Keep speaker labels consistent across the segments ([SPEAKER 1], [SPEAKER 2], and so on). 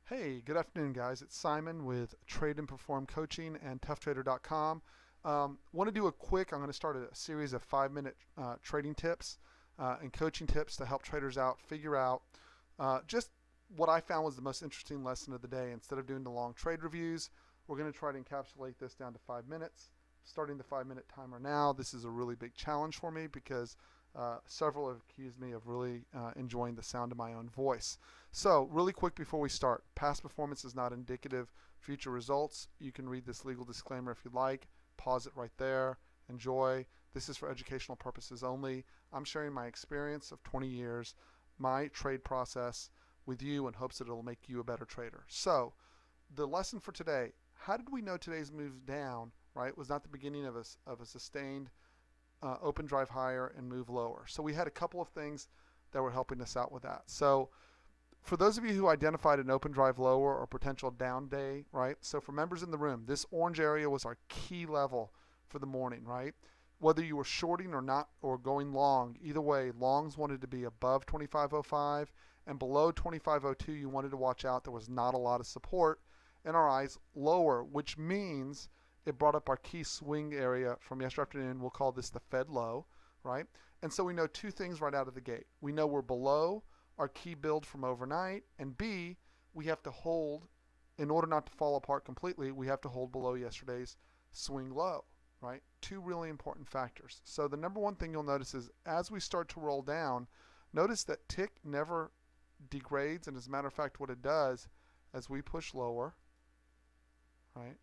[SPEAKER 1] Hey, good afternoon, guys. It's Simon with Trade and Perform Coaching and ToughTrader.com. Want to do I'm going to start a series of 5-minute trading tips and coaching tips to help traders out, figure out just what I found was the most interesting lesson of the day. Instead of doing the long trade reviews, we're going to try to encapsulate this down to 5 minutes. Starting the 5-minute timer now. This is a really big challenge for me because several have accused me of really enjoying the sound of my own voice. So really quick before we start, past performance is not indicative of future results. You can read this legal disclaimer if you'd like. Pause it right there. Enjoy. This is for educational purposes only. I'm sharing my experience of 20 years, my trade process with you in hopes that it'll make you a better trader. So the lesson for today, how did we know today's move down, right, was not the beginning of a sustained open drive higher and move lower? So we had a couple of things that were helping us out with that. So for those of you who identified an open drive lower or potential down day, right? So for members in the room, this orange area was our key level for the morning, right? Whether you were shorting or not or going long, either way, longs wanted to be above 25.05 and below 25.02 you wanted to watch out. There was not a lot of support in our eyes lower, which means it brought up our key swing area from yesterday afternoon. We'll call this the Fed low, right? And so we know two things right out of the gate. We know we're below our key build from overnight, and B, we have to hold, in order not to fall apart completely, we have to hold below yesterday's swing low, right? Two really important factors. So the number one thing you'll notice is as we start to roll down, notice that tick never degrades, and as a matter of fact, what it does as we push lower, right?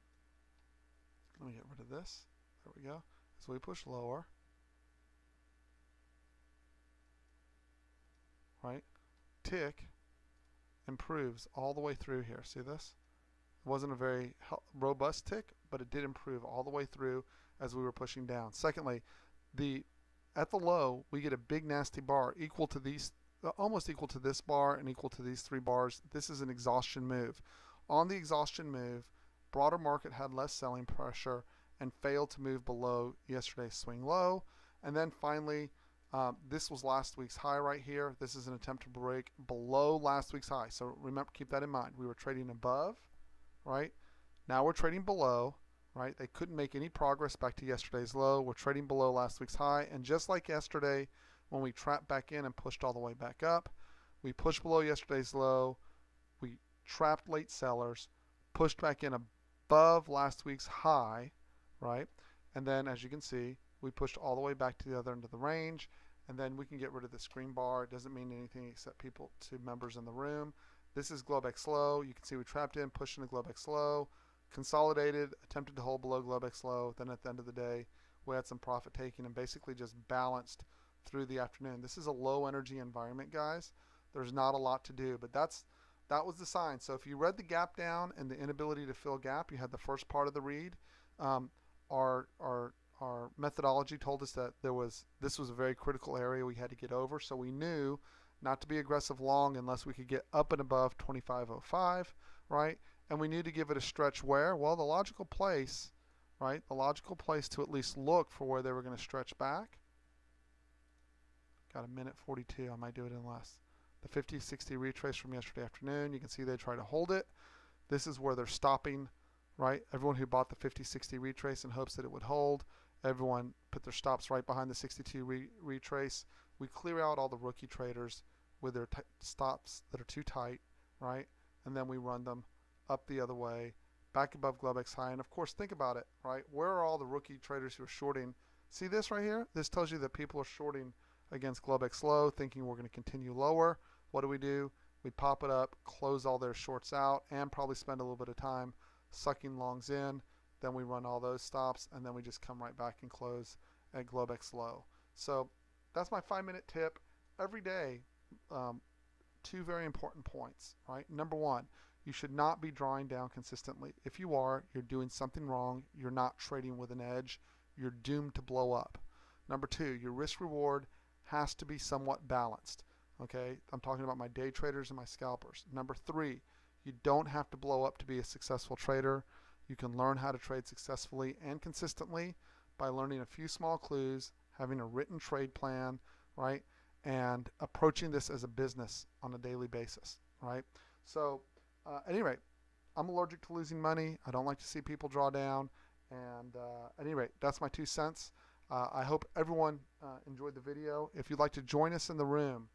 [SPEAKER 1] Let me get rid of this. There we go. As we push lower, right? Tick improves all the way through here. See this? It wasn't a very robust tick, but it did improve all the way through as we were pushing down. Secondly, at the low, we get a big nasty bar equal to these, almost equal to this bar and equal to these three bars. This is an exhaustion move. On the exhaustion move, broader market had less selling pressure and failed to move below yesterday's swing low. And then finally, this was last week's high right here. This is an attempt to break below last week's high. So remember, keep that in mind. We were trading above, right? Now we're trading below, right? They couldn't make any progress back to yesterday's low. We're trading below last week's high. And just like yesterday, when we trapped back in and pushed all the way back up, we pushed below yesterday's low. We trapped late sellers, pushed back in above last week's high, right? And then as you can see, we pushed all the way back to the other end of the range. And then we can get rid of this green bar. It doesn't mean anything except people to members in the room. This is Globex low. You can see we trapped in, pushing the Globex low, consolidated, attempted to hold below Globex low. Then at the end of the day, we had some profit taking and basically just balanced through the afternoon. This is a low energy environment, guys. There's not a lot to do, but that was the sign. So if you read the gap down and the inability to fill gap, you had the first part of the read. Our methodology told us that this was a very critical area we had to get over, so we knew not to be aggressive long unless we could get up and above 25.05, right? And we knew to give it a stretch where? Well, the logical place, right? The logical place to at least look for where they were going to stretch back. Got a minute 42. I might do it in less. The 50-60 retrace from yesterday afternoon. You can see they try to hold it. This is where they're stopping, right? Everyone who bought the 50-60 retrace in hopes that it would hold. Everyone put their stops right behind the 62 retrace. We clear out all the rookie traders with their stops that are too tight, right? And then we run them up the other way, back above Globex high. And of course, think about it, right? Where are all the rookie traders who are shorting? See this right here? This tells you that people are shorting against Globex low, thinking we're going to continue lower. What do? We pop it up, close all their shorts out, and probably spend a little bit of time sucking longs in. Then we run all those stops, and then we just come right back and close at Globex low. So that's my 5-minute tip. Every day, two very important points, right? Number one, you should not be drawing down consistently. If you are, you're doing something wrong. You're not trading with an edge. You're doomed to blow up. Number two, your risk reward has to be somewhat balanced. Okay, I'm talking about my day traders and my scalpers. Number three, you don't have to blow up to be a successful trader. You can learn how to trade successfully and consistently by learning a few small clues, having a written trade plan, right, and approaching this as a business on a daily basis, right? So At any rate, I'm allergic to losing money. I don't like to see people draw down. And at any rate, that's my 2 cents. I hope everyone enjoyed the video. If you'd like to join us in the room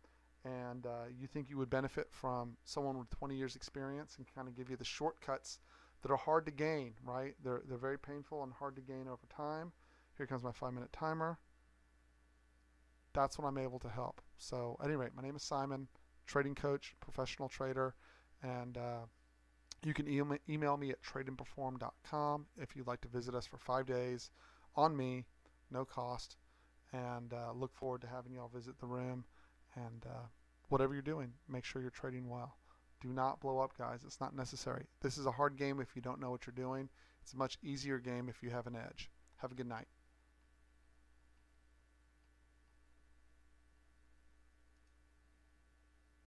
[SPEAKER 1] and you think you would benefit from someone with 20 years experience and kind of give you the shortcuts that are hard to gain, right? They're very painful and hard to gain over time. Here comes my 5-minute timer. That's when I'm able to help. So at any rate, my name is Simon, trading coach, professional trader, and you can email me at tradeandperform.com if you'd like to visit us for 5 days on me, no cost, and look forward to having y'all visit the room. And whatever you're doing, make sure you're trading well. Do not blow up, guys. It's not necessary. This is a hard game if you don't know what you're doing. It's a much easier game if you have an edge. Have a good night.